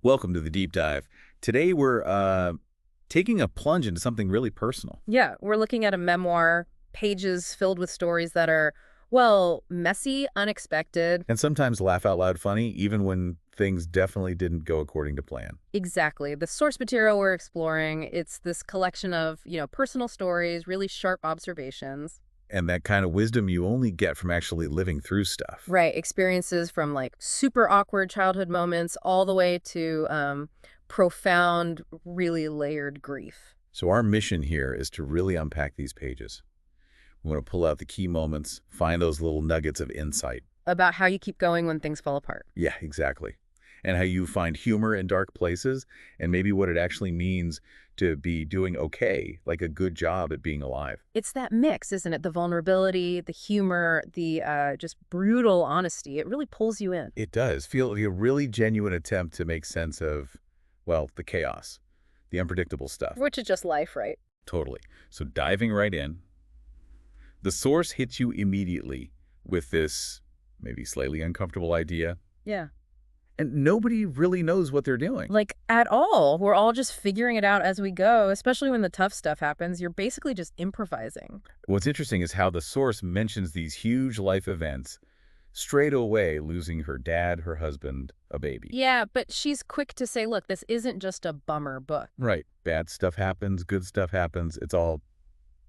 Welcome to the deep dive. Today we're taking a plunge into something really personal. Yeah, we're looking at a memoir, pages filled with stories that are, well, messy, unexpected. And sometimes laugh out loud funny, even when things definitely didn't go according to plan. Exactly. The source material we're exploring, it's this collection of, personal stories, really sharp observations. And that kind of wisdom you only get from actually living through stuff. Right, experiences from like super awkward childhood moments all the way to profound, really layered grief. So our mission here is to really unpack these pages. We want to pull out the key moments, find those little nuggets of insight. About how you keep going when things fall apart. Yeah, exactly. And how you find humor in dark places, and maybe what it actually means to be doing okay, like a good job at being alive. It's that mix, isn't it? The vulnerability, the humor, the just brutal honesty. It really pulls you in. It does feel like a really genuine attempt to make sense of, well, the chaos, the unpredictable stuff. Which is just life, right? Totally. So diving right in, the source hits you immediately with this maybe slightly uncomfortable idea, Yeah. and nobody really knows what they're doing. Like, at all. We're all just figuring it out as we go, especially when the tough stuff happens. You're basically just improvising. What's interesting is how the source mentions these huge life events straight away, losing her dad, her husband, a baby. Yeah, but she's quick to say, look, this isn't just a bummer book. Right. Bad stuff happens, good stuff happens. It's all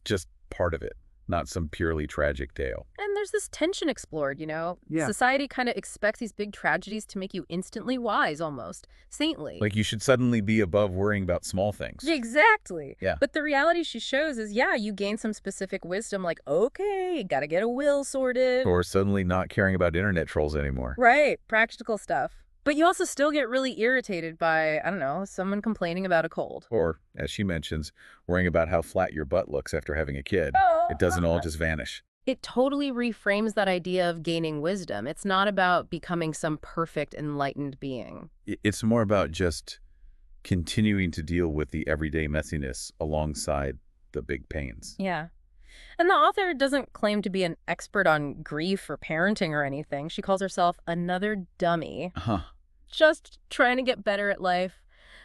just part of it, not some purely tragic tale. And there's this tension explored, Yeah. Society kind of expects these big tragedies to make you instantly wise, almost. Saintly. Like you should suddenly be above worrying about small things. Yeah, exactly. Yeah. But the reality she shows is, yeah, you gain some specific wisdom, like, okay, gotta get a will sorted. Or suddenly not caring about internet trolls anymore. Right, practical stuff. But you also still get really irritated by, I don't know, someone complaining about a cold. Or, as she mentions, worrying about how flat your butt looks after having a kid. It doesn't all just vanish. It totally reframes that idea of gaining wisdom. It's not about becoming some perfect, enlightened being. It's more about just continuing to deal with the everyday messiness alongside the big pains. Yeah. And the author doesn't claim to be an expert on grief or parenting or anything. She calls herself another dummy. Huh. Just trying to get better at life,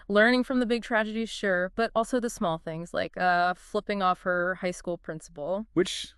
learning from the big tragedies, sure, but also the small things, like flipping off her high school principal. Which,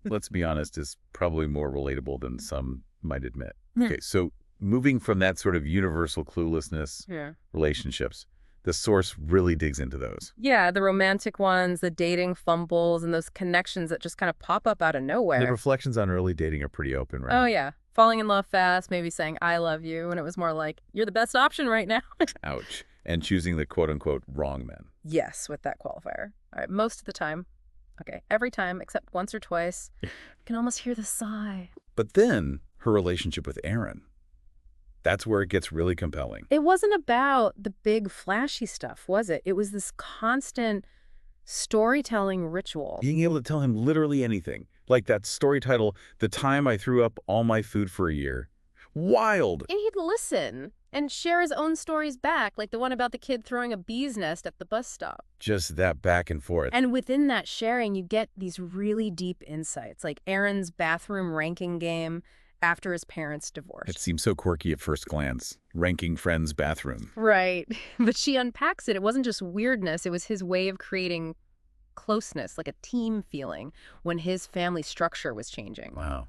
let's be honest, is probably more relatable than some might admit. Hmm. Okay, so moving from that sort of universal cluelessness Yeah. relationships, the source really digs into those. Yeah, the romantic ones, the dating fumbles, and those connections that just kind of pop up out of The nowhere. reflections on early dating are pretty open, right? Oh, yeah. Falling in love fast, maybe saying, I love you, and it was more like, you're the best option right now. Ouch. And choosing the quote-unquote wrong men. Yes, with that qualifier. All right, most of the time. Okay, every time except once or twice. You can almost hear the sigh. But then, her relationship with Aaron. That's where it gets really compelling. It wasn't about the big flashy stuff, was it? It was this constant storytelling ritual. Being able to tell him literally anything. Like that story title, The Time I Threw Up All My Food for a Year. Wild! And he'd listen and share his own stories back, like the one about the kid throwing a bee's nest at the bus stop. Just that back and forth. And within that sharing, you get these really deep insights, like Aaron's bathroom ranking game after his parents divorced. It seems so quirky at first glance. Ranking friends' bathroom. Right. But she unpacks it. It wasn't just weirdness. It was his way of creating closeness, like a team feeling, when his family structure was changing. Wow.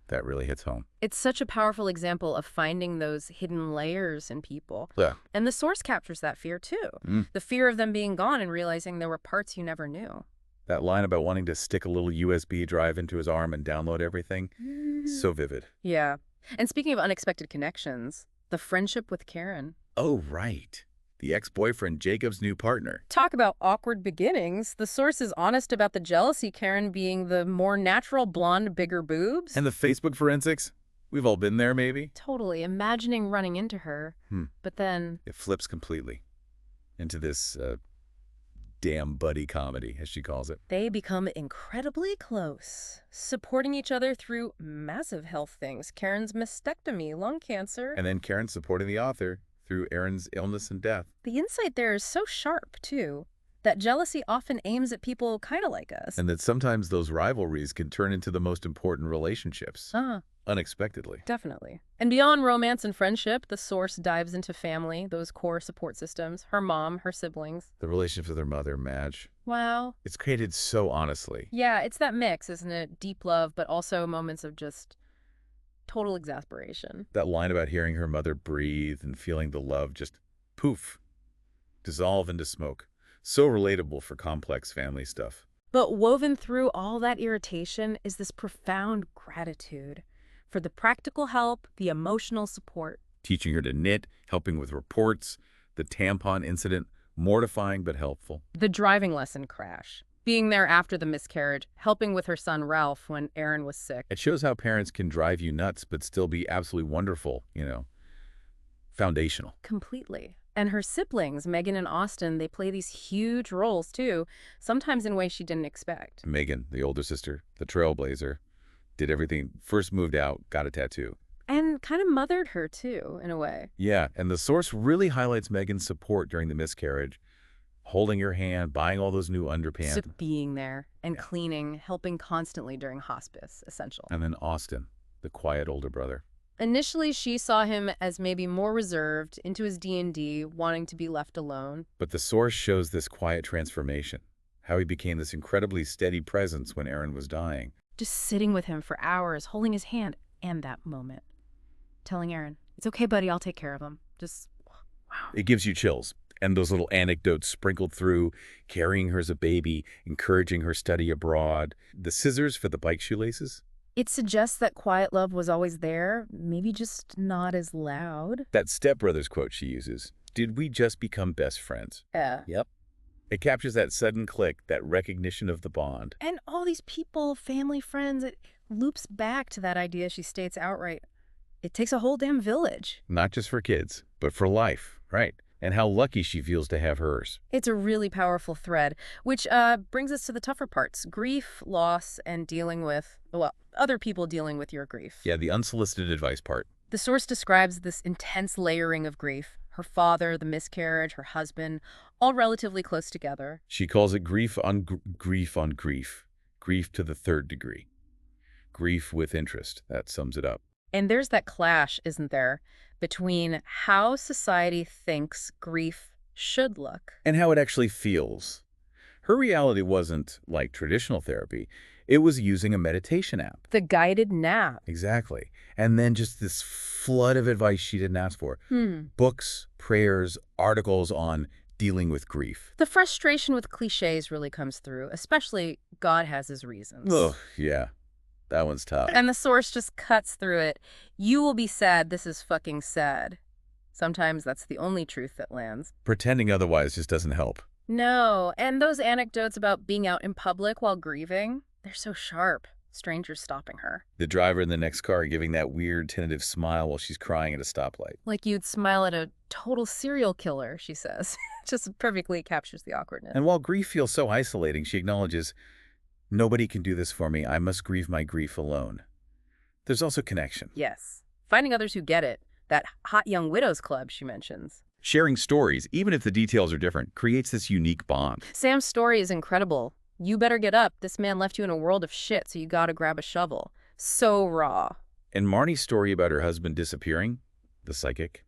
That really hits home. It's such a powerful example of finding those hidden layers in people. Yeah. And the source captures that fear, too. The fear of them being gone and realizing there were parts you never knew. That line about wanting to stick a little USB drive into his arm and download everything, so vivid. Yeah. And speaking of unexpected connections, the friendship with Karen. Oh, right. The ex-boyfriend, Jacob's new partner. Talk about awkward beginnings. The source is honest about the jealousy, Karen being the more natural blonde, bigger boobs. And the Facebook forensics? We've all been there, maybe? Totally. Imagining running into her. But then... It flips completely into this damn buddy comedy, as she calls it. they become incredibly close, supporting each other through massive health things. Karen's mastectomy, lung cancer. And then Karen supporting the author through Aaron's illness and death. The insight there is so sharp, too. That jealousy often aims at people kind of like us. And that sometimes those rivalries can turn into the most important relationships. unexpectedly. Definitely. And beyond romance and friendship, the source dives into family, those core support systems, her mom, her siblings. The relationship with her mother, Madge. Wow. It's created so honestly. Yeah, it's that mix, isn't it? Deep love, but also moments of just total exasperation. That line about hearing her mother breathe and feeling the love just poof, dissolve into smoke. So relatable for complex family stuff. But woven through all that irritation is this profound gratitude for the practical help, the emotional support. Teaching her to knit, helping with reports, the tampon incident, mortifying but helpful. The driving lesson crash. Being there after the miscarriage, helping with her son Ralph when Aaron was sick. It shows how parents can drive you nuts but still be absolutely wonderful, foundational. Completely. And her siblings, Megan and Austin, they play these huge roles too, sometimes in ways she didn't expect. Megan, the older sister, the trailblazer, did everything, first moved out, got a tattoo. And kind of mothered her too, in a way. Yeah, and the source really highlights Megan's support during the miscarriage, holding her hand, buying all those new underpants. So being there and cleaning, helping constantly during hospice, essential. And then Austin, the quiet older brother. Initially, she saw him as maybe more reserved, into his D&D, wanting to be left alone. But the source shows this quiet transformation, how he became this incredibly steady presence when Aaron was dying. Just sitting with him for hours, holding his hand, and that moment. Telling Aaron, it's okay, buddy, I'll take care of him. Just, wow. It gives you chills. And those little anecdotes sprinkled through, carrying her as a baby, encouraging her study abroad. The scissors for the bike shoelaces. It suggests that quiet love was always there, maybe just not as loud. That stepbrothers quote she uses, did we just become best friends? Yeah. Yep. It captures that sudden click, that recognition of the bond. And all these people, family, friends, it loops back to that idea she states outright. It takes a whole damn village. Not just for kids, but for life, right? And how lucky she feels to have hers. It's a really powerful thread, which brings us to the tougher parts. Grief, loss, and dealing with, well, other people dealing with your grief. Yeah, the unsolicited advice part. The source describes this intense layering of grief. Her father, the miscarriage, her husband, all relatively close together. She calls it grief on grief on grief. Grief to the third degree. Grief with interest. That sums it up. And there's that clash, isn't there, between how society thinks grief should look. And how it actually feels. Her reality wasn't like traditional therapy. It was using a meditation app. The guided nap. Exactly. And then just this flood of advice she didn't ask for. Books, prayers, articles on dealing with grief. The frustration with clichés really comes through, especially God has his reasons. Ugh, yeah. That one's tough. And the source just cuts through it. You will be sad. This is fucking sad. Sometimes that's the only truth that lands. Pretending otherwise just doesn't help. No. And those anecdotes about being out in public while grieving, they're so sharp. Strangers stopping her. The driver in the next car giving that weird, tentative smile while she's crying at a stoplight. Like you'd smile at a total serial killer, she says. Just perfectly captures the awkwardness. And while grief feels so isolating, she acknowledges, nobody can do this for me. I must grieve my grief alone. There's also connection. Yes. Finding others who get it. That hot young widows club she mentions. Sharing stories, even if the details are different, creates this unique bond. Sam's story is incredible. You better get up. This man left you in a world of shit, so you gotta grab a shovel. So raw. And Marnie's story about her husband disappearing, the psychic,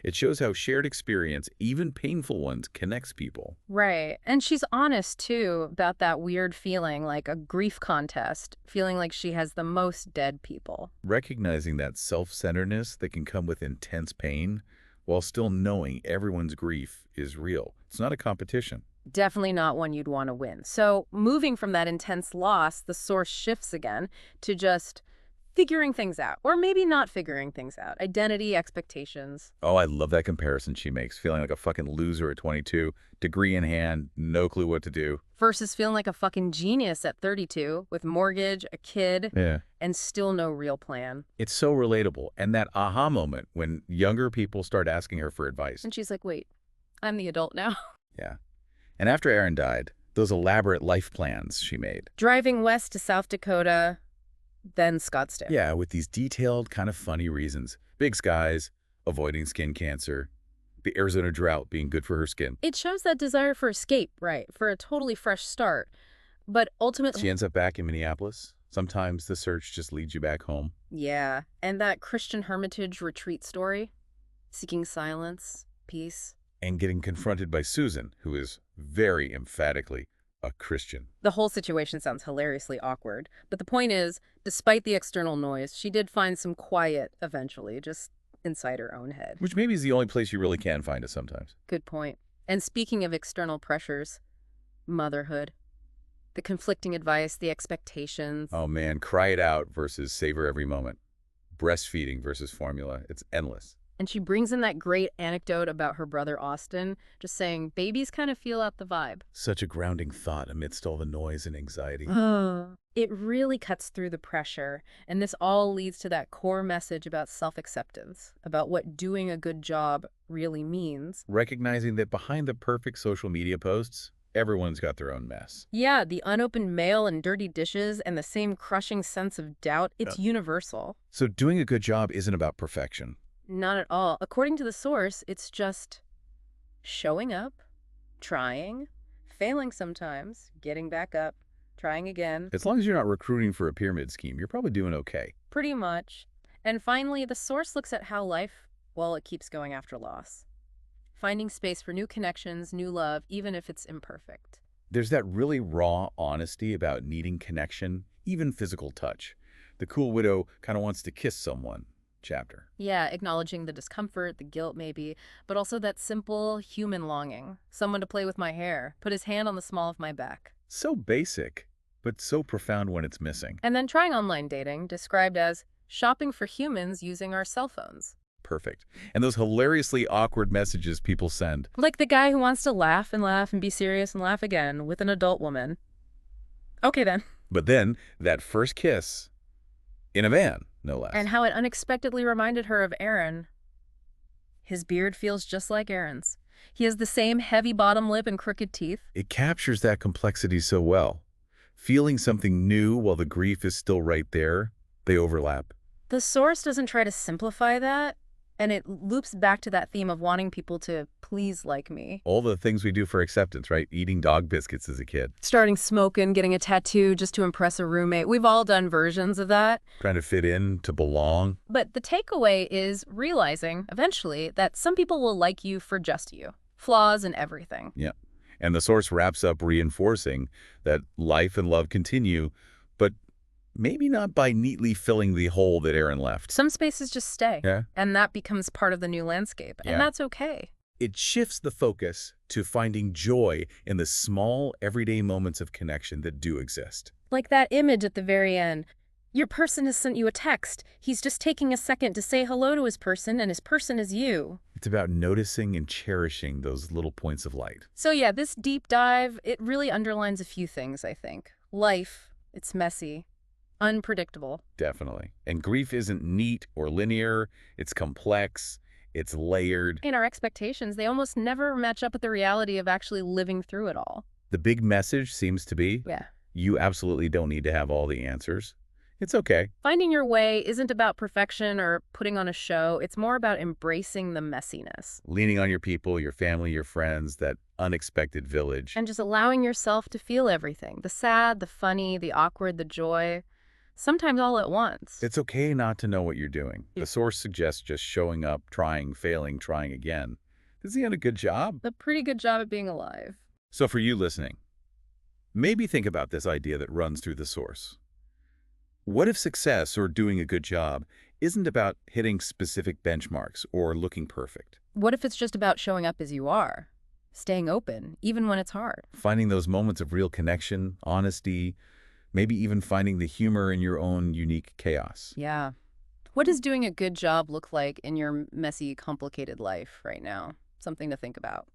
it shows how shared experience, even painful ones, connects people. Right. And she's honest, too, about that weird feeling, like a grief contest, feeling like she has the most dead people. Recognizing that self-centeredness that can come with intense pain, while still knowing everyone's grief is real. It's not a competition. Definitely not one you'd want to win. So moving from that intense loss, the source shifts again to just figuring things out, or maybe not figuring things out. Identity, expectations. Oh, I love that comparison she makes, feeling like a fucking loser at 22, degree in hand, no clue what to do. Versus feeling like a fucking genius at 32, with mortgage, a kid, and still no real plan. It's so relatable. And that aha moment when younger people start asking her for advice. And she's like, wait, I'm the adult now. Yeah. And after Aaron died, those elaborate life plans she made. Driving west to South Dakota, then Scottsdale. Yeah, with these detailed, kind of funny reasons. Big skies, avoiding skin cancer, the Arizona drought being good for her skin. It shows that desire for escape, right, for a totally fresh start. But ultimately... She ends up back in Minneapolis. Sometimes the search just leads you back home. Yeah, and that Christian hermitage retreat story, seeking silence, peace. And getting confronted by Susan, who is very emphatically a Christian. The whole situation sounds hilariously awkward, but the point is, despite the external noise, she did find some quiet eventually, just inside her own head. Which maybe is the only place you really can find it sometimes. Good point. And speaking of external pressures, motherhood, the conflicting advice, the expectations. Oh man, cry it out versus savor every moment. Breastfeeding versus formula. It's endless. And she brings in that great anecdote about her brother Austin, just saying babies kind of feel out the vibe. Such a grounding thought amidst all the noise and anxiety. It really cuts through the pressure, and this all leads to that core message about self-acceptance, about what doing a good job really means. Recognizing that behind the perfect social media posts, everyone's got their own mess. Yeah, the unopened mail and dirty dishes and the same crushing sense of doubt, it's universal. So doing a good job isn't about perfection. Not at all. According to the source, it's just showing up, trying, failing sometimes, getting back up, trying again. As long as you're not recruiting for a pyramid scheme, you're probably doing okay. Pretty much. And finally, the source looks at how life, well, it keeps going after loss. Finding space for new connections, new love, even if it's imperfect. There's that really raw honesty about needing connection, even physical touch. The cool widow kind of wants to kiss someone. Chapter. Yeah, acknowledging the discomfort, the guilt maybe, but also that simple human longing. Someone to play with my hair, put his hand on the small of my back. So basic, but so profound when it's missing. And then trying online dating, described as shopping for humans using our cell phones. Perfect. And those hilariously awkward messages people send. Like the guy who wants to laugh and be serious and laugh again with an adult woman. Okay then. But then, that first kiss, in a van, no less. And how it unexpectedly reminded her of Aaron. His beard feels just like Aaron's. He has the same heavy bottom lip and crooked teeth. It captures that complexity so well. Feeling something new while the grief is still right there, they overlap. The source doesn't try to simplify that, and it loops back to that theme of wanting people to please like me. All the things we do for acceptance, right? Eating dog biscuits as a kid. Starting smoking, getting a tattoo just to impress a roommate. We've all done versions of that. Trying to fit in, to belong. But the takeaway is realizing, eventually, that some people will like you for just you. Flaws and everything. Yeah. And the source wraps up reinforcing that life and love continue, but maybe not by neatly filling the hole that Aaron left. Some spaces just stay. Yeah. And that becomes part of the new landscape. Yeah. And that's okay. It shifts the focus to finding joy in the small, everyday moments of connection that do exist. Like that image at the very end. Your person has sent you a text. He's just taking a second to say hello to his person, and his person is you. It's about noticing and cherishing those little points of light. So yeah, this deep dive, it really underlines a few things, I think. Life, it's messy, unpredictable. Definitely. And grief isn't neat or linear. It's complex. It's layered. And our expectations, they almost never match up with the reality of actually living through it all. The big message seems to be, Yeah. you absolutely don't need to have all the answers. It's okay. Finding your way isn't about perfection or putting on a show. It's more about embracing the messiness. Leaning on your people, your family, your friends, that unexpected village. And just allowing yourself to feel everything. The sad, the funny, the awkward, the joy. Sometimes all at once. It's okay not to know what you're doing. The source suggests just showing up, trying, failing, trying again. Is he done a good job? A pretty good job at being alive. So for you listening, maybe think about this idea that runs through the source. What if success or doing a good job isn't about hitting specific benchmarks or looking perfect? What if it's just about showing up as you are? Staying open, even when it's hard. Finding those moments of real connection, honesty, maybe even finding the humor in your own unique chaos. Yeah. What does doing a good job look like in your messy, complicated life right now? Something to think about.